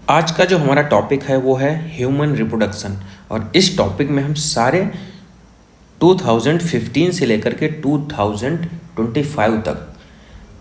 आज का जो हमारा टॉपिक है वो है ह्यूमन रिप्रोडक्शन। और इस टॉपिक में हम सारे 2015 से लेकर के 2025 तक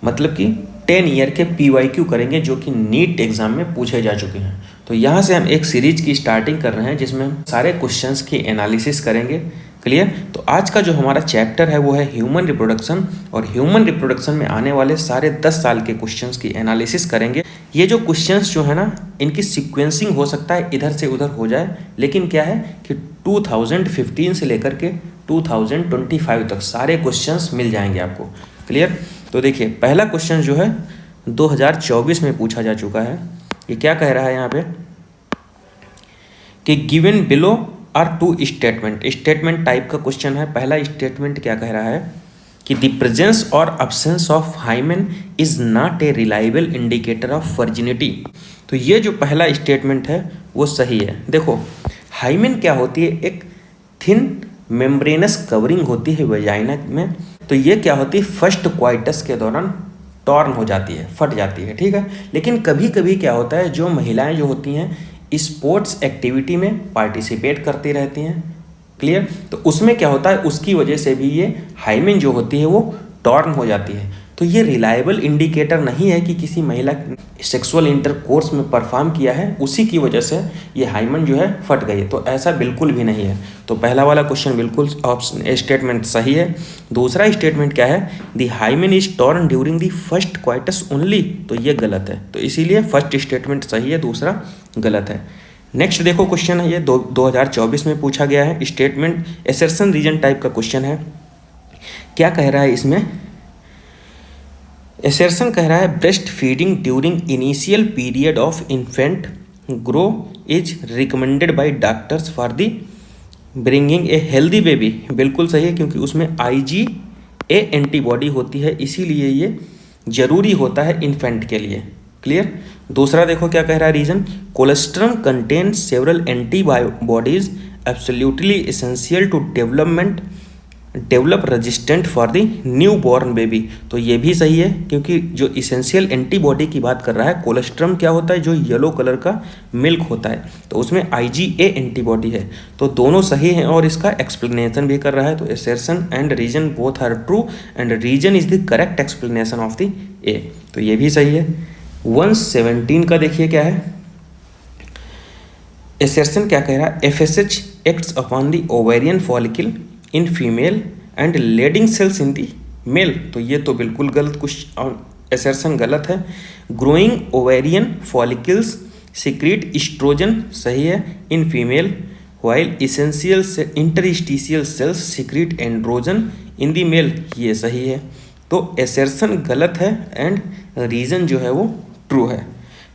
मतलब कि 10 ईयर के PYQ करेंगे जो कि नीट एग्ज़ाम में पूछे जा चुके हैं। तो यहाँ से हम एक सीरीज की स्टार्टिंग कर रहे हैं जिसमें हम सारे क्वेश्चंस की एनालिसिस करेंगे। क्लियर। तो आज का जो हमारा चैप्टर है वो है ह्यूमन रिप्रोडक्शन, और ह्यूमन रिप्रोडक्शन में आने वाले सारे 10 साल के क्वेश्चंस की एनालिसिस करेंगे। ये जो क्वेश्चंस जो है ना, इनकी सीक्वेंसिंग हो सकता है इधर से उधर हो जाए, लेकिन क्या है कि 2015 से लेकर के 2025 तक सारे क्वेश्चंस मिल जाएंगे आपको। क्लियर। तो देखिए पहला क्वेश्चन जो है 2024 में पूछा जा चुका है। ये क्या कह रहा है यहाँ पे कि given below are two statement type का क्वेश्चन है। पहला स्टेटमेंट क्या कह रहा है कि द प्रेजेंस और absence of hymen is not a reliable indicator of virginity. तो ये जो पहला स्टेटमेंट है वो सही है। देखो हाइमेन क्या होती है, एक थिन मेम्ब्रेनस कवरिंग होती है वजाइना में। तो ये क्या होती है, फर्स्ट क्वाइटस के दौरान टॉर्न हो जाती है, फट जाती है, ठीक है। लेकिन कभी कभी क्या होता है, जो महिलाएं जो होती हैं स्पोर्ट्स एक्टिविटी में पार्टिसिपेट करती रहती हैं। क्लियर। तो उसमें क्या होता है, उसकी वजह से भी ये हाइमेन जो होती है वो टॉर्न हो जाती है। तो ये रिलायबल इंडिकेटर नहीं है कि किसी महिला सेक्सुअल इंटरकोर्स में परफॉर्म किया है उसी की वजह से ये हाइमेन जो है फट गई। तो ऐसा बिल्कुल भी नहीं है। तो पहला वाला क्वेश्चन बिल्कुल ऑप्शन स्टेटमेंट सही है। दूसरा स्टेटमेंट क्या है, the hymen is torn during the first coitus only. तो ये गलत है। तो इसीलिए फर्स्ट स्टेटमेंट सही है, दूसरा गलत है। नेक्स्ट देखो क्वेश्चन है ये 2024 में पूछा गया है। स्टेटमेंट एसर्शन रीजन टाइप का क्वेश्चन है। क्या कह रहा है इसमें, एसर्शन कह रहा है breast feeding during initial period of infant grow is recommended by doctors for the bringing a healthy baby. बिल्कुल सही है, क्योंकि उसमें IgA एंटीबॉडी होती है, इसीलिए ये जरूरी होता है इन्फेंट के लिए। क्लियर। दूसरा देखो क्या कह रहा है reason, colostrum contain several antibodies absolutely essential to develop resistant for the newborn baby. तो ये भी सही है, क्योंकि जो इसेंशियल एंटीबॉडी की बात कर रहा है, कोलेस्ट्रम क्या होता है, जो येलो कलर का मिल्क होता है, तो उसमें IgA एंटीबॉडी है। तो दोनों सही हैं और इसका एक्सप्लेनेशन भी कर रहा है। तो assertion and reason both are true and reason is the correct explanation of the A। तो ये भी सही है। 117 का देखिए क्या है, एसर्शन क्या कह रहा है, FSH acts upon the ovarian follicle in female and Leydig cells in the male. तो ये तो बिल्कुल गलत, कुछ एसर्शन गलत है। Growing ovarian follicles secrete estrogen सही है इन फीमेल, व्हाइल इसेंशियल से interstitial cells secrete androgen in the male, ये सही है। तो एसर्शन गलत है एंड रीजन जो है वो ट्रू है।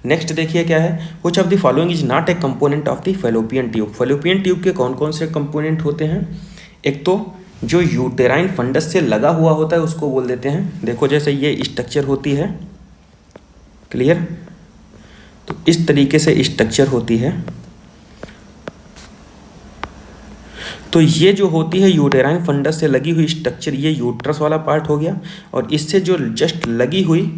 नेक्स्ट देखिए क्या है, कुछ of the following is not A component of the fallopian tube. Fallopian tube के कौन कौन से कंपोनेंट होते हैं, एक तो जो यूटेराइन फंडस से लगा हुआ होता है उसको बोल देते हैं। देखो जैसे ये स्ट्रक्चर होती है। क्लियर। तो इस तरीके से स्ट्रक्चर होती है। तो ये जो होती है यूटेराइन फंडस से लगी हुई स्ट्रक्चर, ये यूट्रस वाला पार्ट हो गया। और इससे जो जस्ट लगी हुई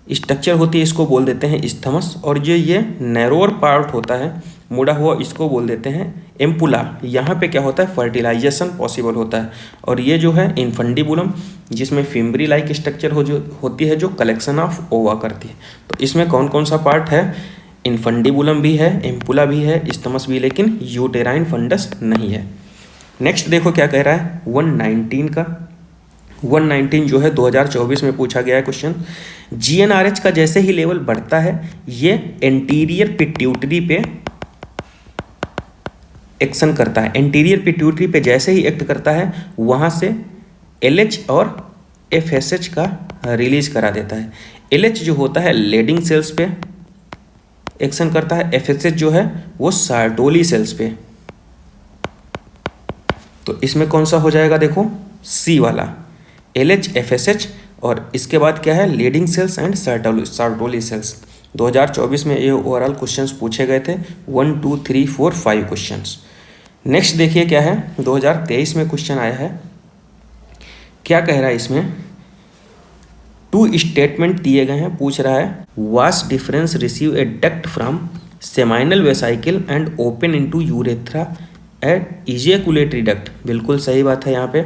स्ट्रक्चर होती है इसको बोल देते हैं इस्थमस। और जो ये नैरोअर पार्ट होता है मुड़ा हुआ, इसको बोल देते हैं एम्पुला। यहाँ पे क्या होता है, फर्टिलाइजेशन पॉसिबल होता है। और ये जो है इनफंडिबुलम, जिसमें फिम्बरी लाइक स्ट्रक्चर होती है जो कलेक्शन ऑफ ओवा करती है। तो इसमें कौन कौन सा पार्ट है, इनफंडिबुलम भी है, एम्पुला भी है, इस्थमस भी, लेकिन यूटेराइन फंडस नहीं है। नेक्स्ट देखो क्या कह रहा है 119 का। 119 जो है 2024 में पूछा गया है क्वेश्चन। GnRH का जैसे ही लेवल बढ़ता है ये एंटीरियर पिट्यूटरी पे एक्शन करता है। एंटीरियर पिट्यूटरी पे जैसे ही एक्ट करता है वहाँ से LH और FSH का रिलीज करा देता है। LH जो होता है लेडिंग सेल्स पे एक्शन करता है, FSH जो है वो सार्टोली सेल्स पे। तो इसमें कौन सा हो जाएगा, देखो C वाला, LH FSH, और इसके बाद क्या है लीडिंग सेल्स एंड सार्टोली सेल्स। 2024 में ये ओवरऑल क्वेश्चंस पूछे गए थे, 1 2 3 4 5 क्वेश्चंस। नेक्स्ट देखिए क्या है 2023 में क्वेश्चन आया है। क्या कह रहा है इसमें, 2 स्टेटमेंट दिए गए हैं, पूछ रहा है vas deferens receive a duct from seminal vesicle and open into urethra at ejaculatory duct, बिल्कुल सही बात है यहाँ पे।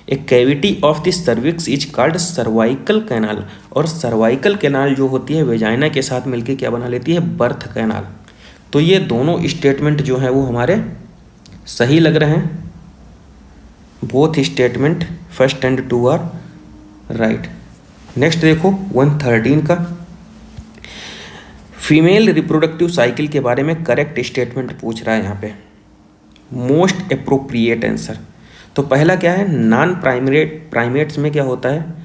A cavity of the cervix is called cervical canal, और सर्वाइकल कैनाल जो होती है वेजाइना के साथ मिलकर क्या बना लेती है, बर्थ कैनाल। तो ये दोनों स्टेटमेंट जो हैं वो हमारे सही लग रहे हैं। Both statement first and two are right. Next देखो 113 का, फीमेल रिप्रोडक्टिव साइकिल के बारे में करेक्ट स्टेटमेंट पूछ रहा है यहाँ पे। मोस्ट अप्रोप्रिएट आंसर, तो पहला क्या है, नॉन प्राइमेट्स में क्या होता है,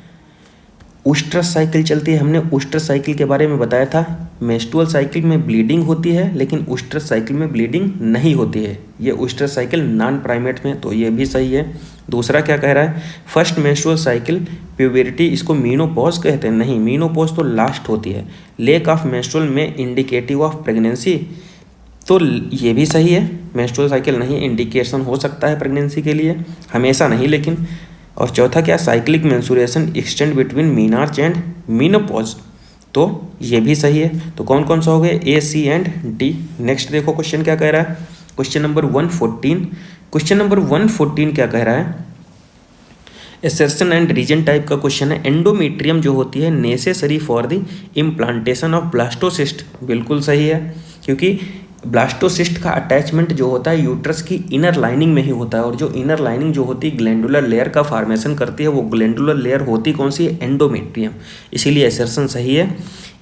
उस्ट्रस साइकिल चलती है। हमने उस्ट्रस साइकिल के बारे में बताया था, मेंस्ट्रुअल साइकिल में ब्लीडिंग होती है लेकिन उस्ट्रस साइकिल में ब्लीडिंग नहीं होती है। ये उस्ट्रस साइकिल नॉन प्राइमेट में, तो ये भी सही है। दूसरा क्या कह रहा है, फर्स्ट मेंस्ट्रुअल साइकिल प्यूबर्टी, इसको मीनोपॉज कहते हैं, नहीं मीनोपॉज तो लास्ट होती है। लेक ऑफ मेंस्ट्रुअल में इंडिकेटिव ऑफ प्रेगनेंसी, तो ये भी सही है, मेंस्ट्रुअल साइकिल नहीं, इंडिकेशन हो सकता है प्रेगनेंसी के लिए, हमेशा नहीं लेकिन। और चौथा क्या, cyclic menstruation extend between menarche and menopause, तो ये भी सही है। तो कौन कौन सा हो गया, ए, सी एंड डी। नेक्स्ट देखो क्वेश्चन क्या कह रहा है, क्वेश्चन नंबर 114। क्वेश्चन नंबर 114 क्या कह रहा है, एसर्शन एंड रीजन टाइप का क्वेश्चन है। एंडोमेट्रियम जो होती है necessary for the implantation of blastocyst, बिल्कुल सही है, क्योंकि ब्लास्टोसिस्ट का अटैचमेंट जो होता है यूट्रस की इनर लाइनिंग में ही होता है, और जो इनर लाइनिंग जो होती है ग्लैंडुलर लेयर का फॉर्मेशन करती है, वो ग्लैंडुलर लेयर होती कौन सी है, एंडोमेट्रियम, इसीलिए एसर्शन सही है।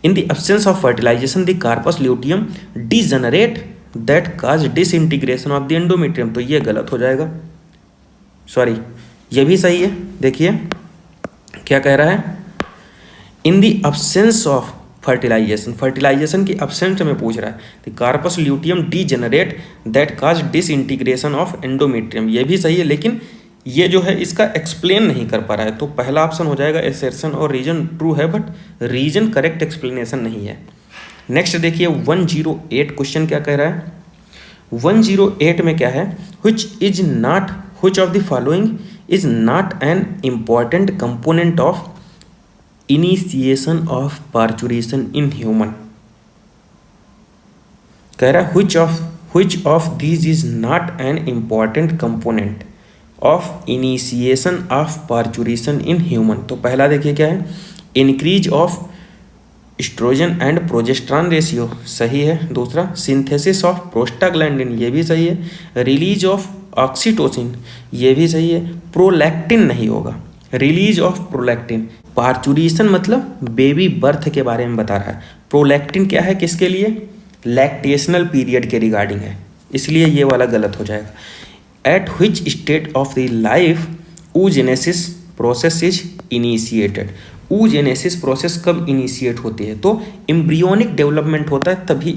In the absence of fertilisation the corpus luteum degenerate that cause disintegration of the endometrium, तो ये गलत हो जाएगा, सॉरी ये भी सही है। देखिए क्या कह रहा है, in the absence of fertilisation, fertilisation की एब्सेंस में पूछ रहा है, the corpus luteum degenerate that cause disintegration of endometrium, ये भी सही है, लेकिन ये जो है इसका एक्सप्लेन नहीं कर पा रहा है, तो पहला ऑप्शन हो जाएगा एसर्शन, और रीजन ट्रू है बट रीजन करेक्ट एक्सप्लेनेशन नहीं है। नेक्स्ट देखिए 108 क्वेश्चन क्या कह रहा है, 108 में क्या है, which of the following is not an important component of initiation of parturition in human, कह रहा है which of these is not an important component of initiation of parturition in human, तो पहला देखिए क्या है, increase of oestrogen and progesterone ratio, सही है। दूसरा सिंथेसिस ऑफ प्रोस्टाग्लैंडिन, ये भी सही है। रिलीज ऑफ ऑक्सीटोसिन, ये भी सही है। प्रोलैक्टिन नहीं होगा, रिलीज ऑफ प्रोलैक्टिन। पार्चुरेशन मतलब बेबी बर्थ के बारे में बता रहा है, प्रोलैक्टिन क्या है, किसके लिए, लैक्टेशनल पीरियड के रिगार्डिंग है, इसलिए ये वाला गलत हो जाएगा। At which state of the life oogenesis process is initiated, oogenesis process कब इनिशिएट होती है, तो एम्ब्रियोनिक डेवलपमेंट होता है तभी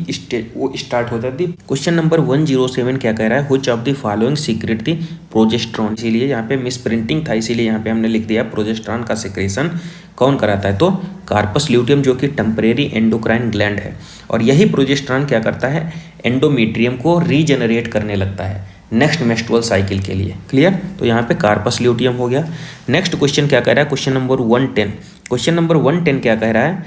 वो स्टार्ट होता है। क्वेश्चन नंबर 107 क्या कह रहा है, which of the following secret the progesterone, इसीलिए यहाँ पे मिस प्रिंटिंग था, इसीलिए यहाँ पे हमने लिख दिया प्रोजेस्टेरॉन का सिक्रेशन कौन कराता है, तो कार्पस ल्यूटियम जो कि टेम्परेरी एंडोक्राइन ग्लैंड है, और यही प्रोजेस्टेरॉन क्या करता है, एंडोमेट्रियम को रीजनरेट करने लगता है नेक्स्ट मेंस्ट्रुअल साइकिल के लिए। क्लियर, तो यहाँ पे कार्पस ल्यूटियम हो गया। नेक्स्ट क्वेश्चन क्या कह रहा है, क्वेश्चन नंबर 110। क्वेश्चन नंबर 110 क्या कह रहा है,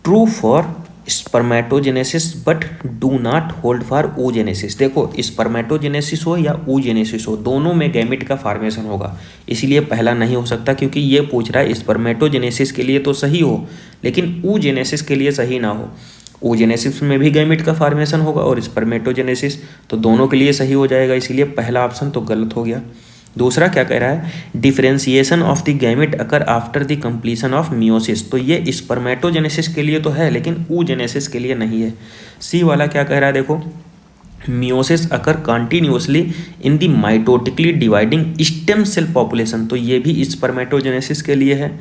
true for spermatogenesis but do not hold for oogenesis। देखो स्पर्मेटोजेनेसिस हो या oogenesis हो, दोनों में गैमेट का फॉर्मेशन होगा, इसीलिए पहला नहीं हो सकता, क्योंकि ये पूछ रहा है स्पर्मेटोजेनेसिस के लिए तो सही हो लेकिन oogenesis के लिए सही ना हो। oogenesis में भी गैमेट का फॉर्मेशन होगा और स्पर्मेटोजेनेसिस, तो दोनों के लिए सही हो जाएगा, इसीलिए पहला ऑप्शन तो गलत हो गया। दूसरा क्या कह रहा है, differentiation of the gamete occur after the completion of meiosis, तो ये स्पर्मेटोजेनेसिस के लिए तो है लेकिन oogenesis के लिए नहीं है। सी वाला क्या कह रहा है, देखो meiosis occur continuously in the mitotically dividing stem cell population, तो ये भी स्पर्मेटोजेनेसिस के लिए है।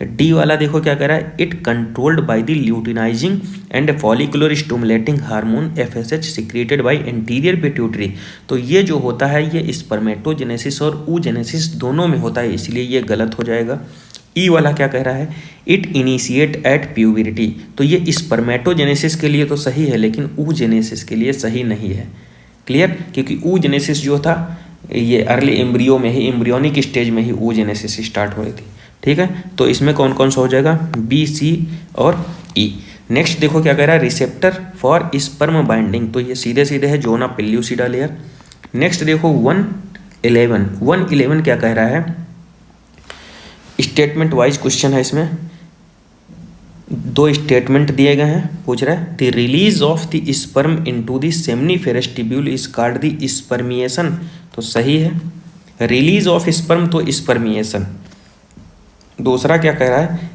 डी वाला देखो क्या कह रहा है, it controlled by the luteinising and follicular stimulating hormone FSH secreted by anterior pituitary, तो ये जो होता है ये स्पर्मेटोजेनेसिस और oogenesis दोनों में होता है, इसलिए ये गलत हो जाएगा। ई वाला क्या कह रहा है, इट इनिशिएट एट प्यूबरिटी, तो ये स्पर्मेटोजेनेसिस के लिए तो सही है लेकिन oogenesis के लिए सही नहीं है। क्लियर, क्योंकि oogenesis जो था ये अर्ली एम्ब्रियो में ही, एम्ब्रियोनिक स्टेज में ही oogenesis स्टार्ट हो रही थी। ठीक है, तो इसमें कौन कौन सा हो जाएगा, बी, सी और ई। नेक्स्ट देखो क्या कह रहा है, रिसेप्टर फॉर स्पर्म बाइंडिंग, तो ये सीधे सीधे है जोना पेल्यूसिडा लेयर। नेक्स्ट देखो 111 क्या कह रहा है, स्टेटमेंट वाइज क्वेश्चन है, इसमें दो स्टेटमेंट दिए गए हैं। पूछ रहा है the release of the sperm into the seminiferous tubule is called the spermiation, तो सही है, रिलीज ऑफ स्पर्म तो स्पर्मिएशन। दूसरा क्या कह रहा है,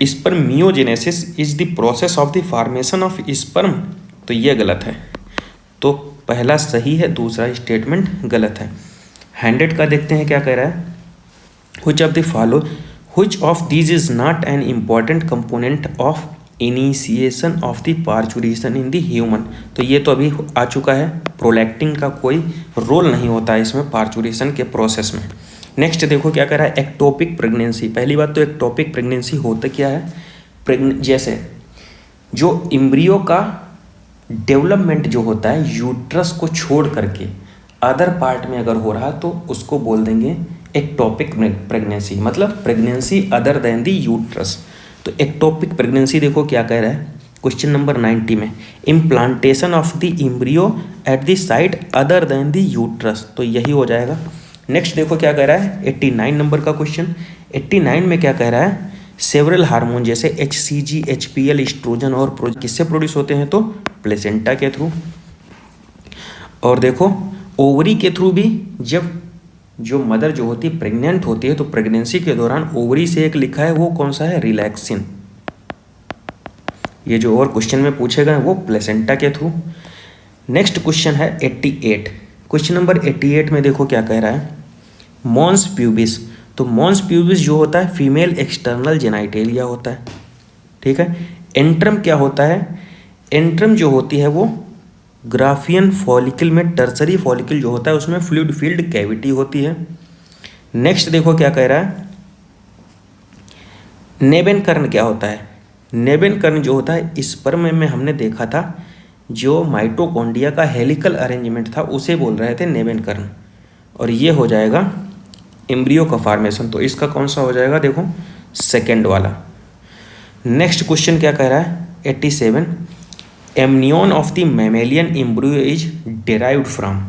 spermiogenesis is the process of the formation of sperm, तो ये गलत है, तो पहला सही है, दूसरा स्टेटमेंट गलत है। 100 का देखते हैं क्या कह रहा है, which of the follow Which of these is not an important component of initiation of the parturition in the human, तो ये तो अभी आ चुका है, प्रोलैक्टिन का कोई रोल नहीं होता है इसमें पार्चुरेशन के प्रोसेस में। नेक्स्ट देखो क्या कह रहा है, एक्टोपिक प्रेगनेंसी। पहली बात तो एक्टोपिक प्रेगनेंसी होता क्या है, जैसे जो इम्ब्रियो का डेवलपमेंट जो होता है यूट्रस को छोड़ करके अदर पार्ट में अगर हो रहा तो उसको बोल देंगे एक्टोपिक प्रेगनेंसी, मतलब प्रेगनेंसी अदर देन दी यूट्रस। तो एक्टोपिक प्रेगनेंसी देखो क्या कह रहा है क्वेश्चन नंबर 90 में, implantation of the embryo at the site other than the uterus, तो यही हो जाएगा। नेक्स्ट देखो क्या कह रहा है 89 नंबर का क्वेश्चन। 89 में क्या कह रहा है, सेवरल हार्मोन जैसे HCG, HPL, एस्ट्रोजन और किससे प्रोड्यूस होते हैं, तो प्लेसेंटा के थ्रू। और देखो ओवरी के थ्रू भी, जब जो मदर जो होती है प्रेग्नेंट होती है तो प्रेगनेंसी के दौरान ओवरी से एक लिखा है, वो कौन सा है, रिलैक्सिन। ये जो और क्वेश्चन में पूछे गए वो प्लेसेंटा के थ्रू। नेक्स्ट क्वेश्चन है 88। क्वेश्चन नंबर 88 में देखो क्या कह रहा है, मॉन्स प्यूबिस, तो मॉन्स प्यूबिस जो होता है फीमेल एक्सटर्नल जेनाइटेलिया होता है, ठीक है। एंट्रम क्या होता है, एंट्रम जो होती है वो ग्राफियन फॉलिकल में टर्सरी फॉलिकल जो होता है उसमें फ्लूइड फील्ड कैविटी होती है। नेक्स्ट देखो क्या कह रहा है, नेबेन कर्ण क्या होता है, नेबेन कर्ण जो होता है स्पर्म में हमने देखा था जो माइटोकॉन्ड्रिया का हेलिकल अरेंजमेंट था उसे बोल रहे थे नेबेन कर्ण, और ये हो जाएगा एम्ब्रियो का फॉर्मेशन, तो इसका कौन सा हो जाएगा, देखो सेकेंड वाला। नेक्स्ट क्वेश्चन क्या कह रहा है 87, amnion of the mammalian embryo is derived from.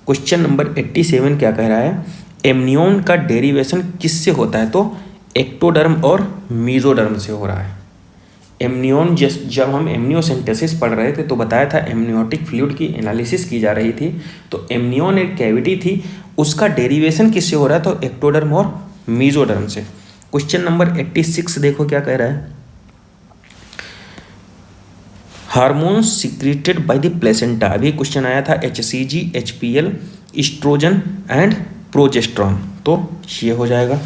Question number 87 क्या कह रहा है, एमनियन का डेरिवेशन किससे होता है, तो एक्टोडर्म और मीजोडर्म से हो रहा है। एमनियन जब हम एमनियोसेंटेसिस पढ़ रहे थे तो बताया था एमनियोटिक फ्लूइड की एनालिसिस की जा रही थी, तो एमनियन एक कैविटी थी, उसका डेरिवेशन किससे हो रहा है, तो एक्टोडर्म और मीजोडर्म से। क्वेश्चन नंबर 86 देखो क्या कह रहा है, hormones secreted by the placenta, अभी क्वेश्चन आया था HCG, HPL, estrogen and progesterone, तो ये हो जाएगा।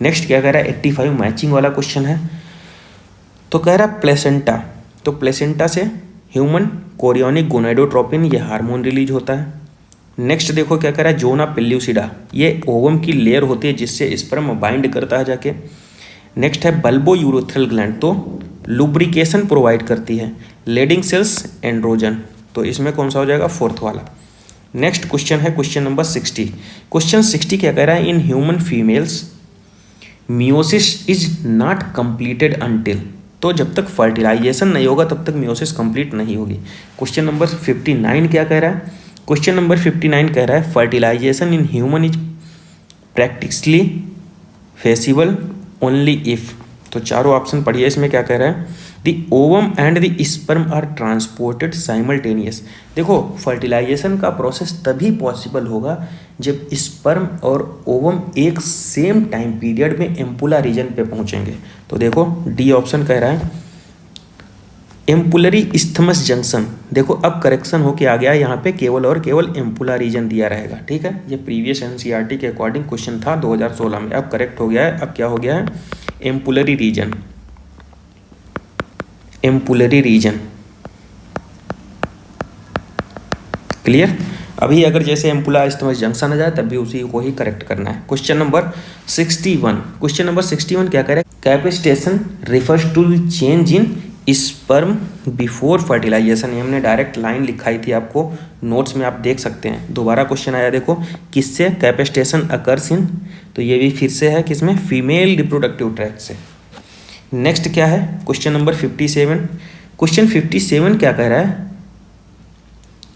नेक्स्ट क्या कह रहा है 85 मैचिंग वाला क्वेश्चन है, तो कह रहा है प्लेसेंटा, तो प्लेसेंटा से ह्यूमन कोरियोनिक गोनाडोट्रोपिन ये हार्मोन रिलीज होता है। नेक्स्ट देखो क्या कह रहा है जोना पेल्यूसिडा, ये ओवम की लेयर होती है जिससे स्पर्म बाइंड करता है जाके। नेक्स्ट है बल्बो यूरोथ्रल ग्लैंड, तो लुब्रिकेशन प्रोवाइड करती है। लेडिंग सेल्स एंड्रोजन, तो इसमें कौन सा हो जाएगा, फोर्थ वाला। नेक्स्ट क्वेश्चन है क्वेश्चन नंबर 60। क्वेश्चन 60 क्या कह रहा है, in human females meiosis is not completed until, तो जब तक फर्टिलाइजेशन नहीं होगा तब तक मियोसिस कंप्लीट नहीं होगी। क्वेश्चन नंबर 59 क्या कह रहा है, क्वेश्चन नंबर 59 कह रहा है fertilization in human is practically feasible only if, तो चारों ऑप्शन पढ़िए, इसमें क्या कह रहा है, the ovum and the sperm are transported simultaneous. देखो फर्टिलाइजेशन का प्रोसेस तभी पॉसिबल होगा जब स्पर्म और ओवम एक सेम टाइम पीरियड में एम्पुला रीजन पे पहुंचेंगे, तो देखो डी ऑप्शन कह रहा है एम्पुलरी इस्थमस जंक्शन। देखो अब करेक्शन होके आ गया, यहाँ पे केवल और केवल एम्पुला रीजन दिया रहेगा, ठीक है। ये प्रीवियस NCERT के अकॉर्डिंग क्वेश्चन था 2016 में, अब करेक्ट हो गया है। अब क्या हो गया है, ampullary region, ampullary region, clear. अभी अगर जैसे एम्पुला इस्थमस जंक्शन आ जाए तब भी उसी को ही करेक्ट करना है। क्वेश्चन नंबर 61, क्वेश्चन नंबर 61 क्या कह रहे हैं, capacitation refers to change in sperm before fertilisation, ये हमने डायरेक्ट लाइन लिखाई थी आपको नोट्स में, आप देख सकते हैं। दोबारा क्वेश्चन आया देखो, किससे कैपेसिटेशन अकर्स इन, तो ये भी फिर से है किसमें, फीमेल रिप्रोडक्टिव ट्रैक्ट से। नेक्स्ट क्या है क्वेश्चन नंबर 57। क्वेश्चन 57 क्या कह रहा है,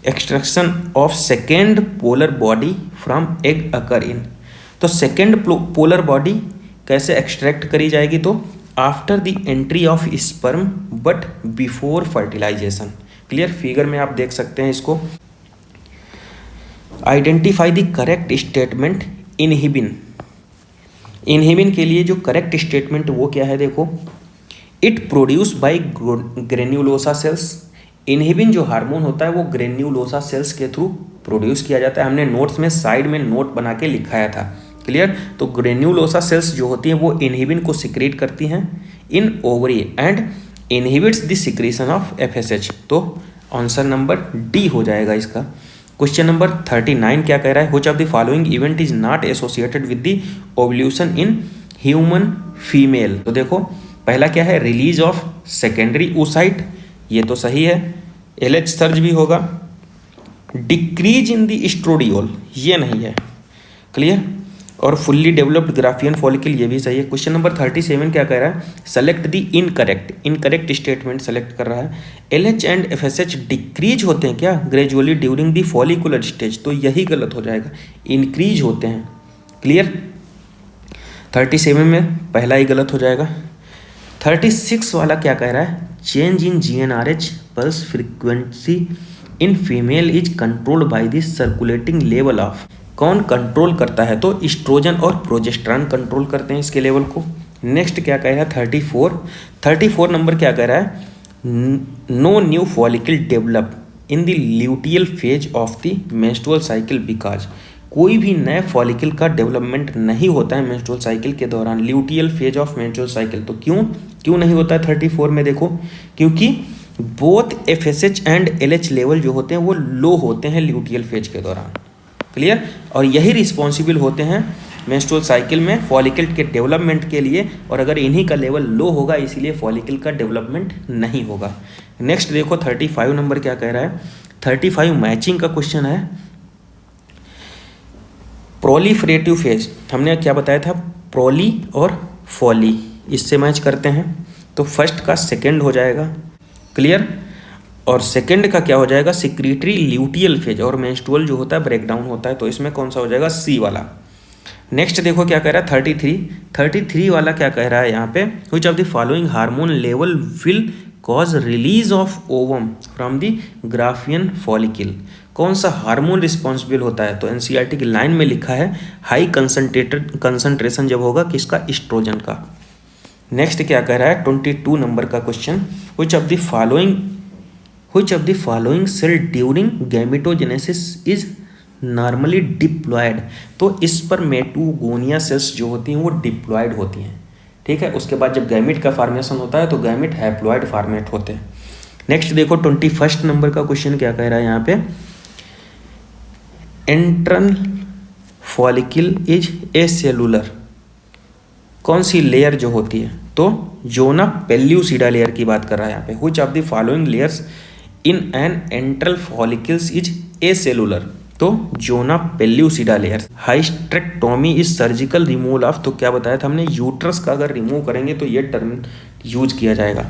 extraction of second polar body from egg occur in. तो सेकेंड पोलर बॉडी कैसे एक्सट्रैक्ट करी जाएगी, तो after the entry of sperm but before fertilization. Clear, figure में आप देख सकते हैं इसको। Identify the correct statement inhibin. Inhibin के लिए जो करेक्ट स्टेटमेंट वो क्या है, देखो, it produce by granulosa cells. Inhibin जो हार्मोन होता है वो ग्रेन्युलोसा सेल्स के थ्रू प्रोड्यूस किया जाता है। हमने नोट्स में साइड में नोट बना के लिखाया था। क्लियर, तो ग्रेन्युलोसा सेल्स जो होती हैं वो इनहिबिन को सिक्रीट करती हैं in ovary and inhibits the secretion of FSH. तो आंसर नंबर डी हो जाएगा इसका। क्वेश्चन नंबर 39 क्या कह रहा है, which of the following event is not associated with the ovulation in human female. तो देखो पहला क्या है, रिलीज ऑफ सेकेंडरी oocyte, ये तो सही है। एलएच सर्ज भी होगा। डिक्रीज इन द एस्ट्रोडियोल, ये नहीं है। क्लियर, और फुल्ली डेवलप्ड ग्राफियन फॉलिकल, ये भी सही है। क्वेश्चन नंबर 37 क्या कह रहा है, select the incorrect statement select कर रहा है। एलएच एंड एफएसएच डिक्रीज होते हैं क्या gradually during the follicular stage, तो यही गलत हो जाएगा, इंक्रीज होते हैं। क्लियर, 37 में पहला ही गलत हो जाएगा। 36 वाला क्या कह रहा है, change in GnRH pulse frequency in female is controlled by the circulating level of. कौन कंट्रोल करता है, तो एस्ट्रोजन और प्रोजेस्टेरॉन कंट्रोल करते हैं इसके लेवल को। नेक्स्ट क्या कह रहा है 34 नंबर क्या कह रहा है, no new follicle develop in the luteal phase of the menstrual cycle because. कोई भी नए फॉलिकल का डेवलपमेंट नहीं होता है मेंस्ट्रुअल साइकिल के दौरान, luteal phase of menstrual cycle. तो क्यों नहीं होता है 34 में, देखो क्योंकि both FSH and LH level जो होते हैं वो लो होते हैं ल्यूटियल फेज के दौरान। क्लियर, और यही रिस्पॉन्सिबल होते हैं मेंस्ट्रुअल साइकिल में फॉलिकल के डेवलपमेंट के लिए, और अगर इन्हीं का लेवल लो होगा इसीलिए फॉलिकल का डेवलपमेंट नहीं होगा। नेक्स्ट देखो 35 नंबर क्या कह रहा है, 35 मैचिंग का क्वेश्चन है। प्रोलिफरेटिव फेज, हमने क्या बताया था, प्रोली और फॉली, इससे मैच करते हैं। तो फर्स्ट का सेकेंड हो जाएगा। क्लियर, और सेकंड का क्या हो जाएगा, सिक्रीटरी ल्यूटियल फेज, और मेंस्ट्रुअल जो होता है ब्रेकडाउन होता है, तो इसमें कौन सा हो जाएगा, सी वाला। नेक्स्ट देखो क्या कह रहा है 33 वाला क्या कह रहा है यहाँ पे, which of the following hormone level will cause release of ovum from the Graafian follicle. कौन सा हार्मोन रिस्पॉन्सिबल होता है, तो एनसीईआरटी की लाइन में लिखा है हाई कंसंट्रेशन जब होगा किसका, एस्ट्रोजन का। नेक्स्ट क्या कह रहा है 22 नंबर का question, which of the following cell during gametogenesis is normally diploid. तो स्पर्मेटोगोनिया सेल्स जो होती हैं वो डिप्लॉयड होती हैं। ठीक है, उसके बाद जब गैमेट का फॉर्मेशन होता है तो गैमेट हैप्लॉयड फॉर्मेट होते हैं। नेक्स्ट देखो 21 नंबर का क्वेश्चन क्या कह रहा है यहाँ पे, enteral follicle is a cellular. कौन सी लेयर जो होती है, तो जोना पेल्यूसिडा लेयर की बात कर रहा है यहाँ पे। Which of the following layers in an antral follicles is acellular, तो zona pellucida layer. Hysterectomy is surgical removal of, तो क्या बताया था हमने, यूट्रस का अगर रिमूव करेंगे तो ये टर्म यूज किया जाएगा।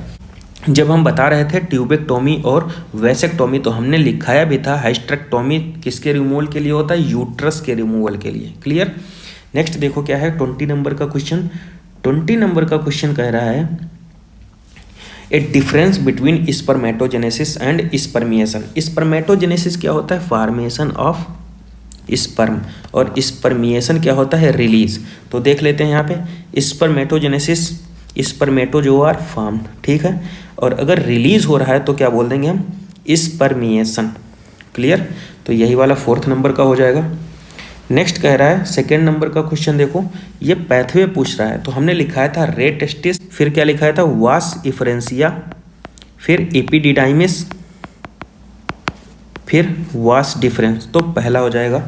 जब हम बता रहे थे ट्यूबेक्टोमी और वेसेक्टोमी तो हमने लिखाया भी था हाइस्टेक्टोमी किसके रिमूवल के लिए होता है, यूट्रस के रिमूवल के लिए। क्लियर, नेक्स्ट देखो क्या है 20 नंबर का क्वेश्चन। 20 नंबर का क्वेश्चन कह रहा है a difference between spermatogenesis and spermiation. Spermatogenesis क्या होता है, फॉर्मेशन ऑफ स्पर्म, और स्पर्मिएशन क्या होता है, रिलीज। तो देख लेते हैं यहाँ पे, स्पर्मेटोजेनेसिस स्पर्मेटोजोआ आर फॉर्म्ड, ठीक है, और अगर रिलीज हो रहा है तो क्या बोल देंगे हम, स्पर्मिएशन। क्लियर, तो यही वाला 4th नंबर का हो जाएगा। नेक्स्ट कह रहा है 2nd नंबर का क्वेश्चन, देखो ये पैथवे पूछ रहा है, तो हमने लिखाया था रे टेस्टिस, फिर क्या लिखाया था, वास इफरेंसिया, फिर एपिडिडाइमिस, फिर वास डिफरेंस, तो पहला हो जाएगा।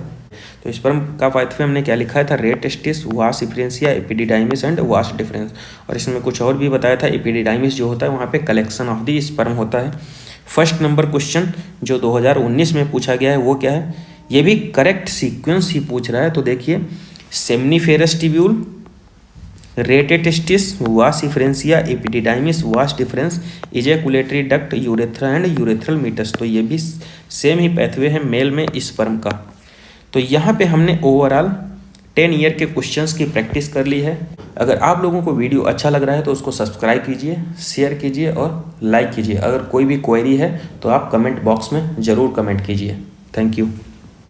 तो स्पर्म का पैथवे हमने क्या लिखा था, रे टेस्टिस, वास efferentia, epididymis and vas deferens. और इसमें कुछ और भी बताया था, एपिडिडाइमिस जो होता है वहाँ पे कलेक्शन ऑफ द स्पर्म होता है। फर्स्ट नंबर क्वेश्चन जो 2019 में पूछा गया है वो क्या है, ये भी करेक्ट सीक्वेंस ही पूछ रहा है। तो देखिए सेमनीफेरस ट्यूब्यूल, रेटेटिस्टिस, वास efferentia, epididymis, vas deferens, ejaculatory duct, urethra and urethral meatus. तो ये भी सेम ही पैथवे है मेल में स्पर्म का। तो यहाँ पे हमने ओवरऑल 10 ईयर के क्वेश्चंस की प्रैक्टिस कर ली है। अगर आप लोगों को वीडियो अच्छा लग रहा है तो उसको सब्सक्राइब कीजिए, शेयर कीजिए और लाइक कीजिए। अगर कोई भी क्वेरी है तो आप कमेंट बॉक्स में ज़रूर कमेंट कीजिए। Thank you.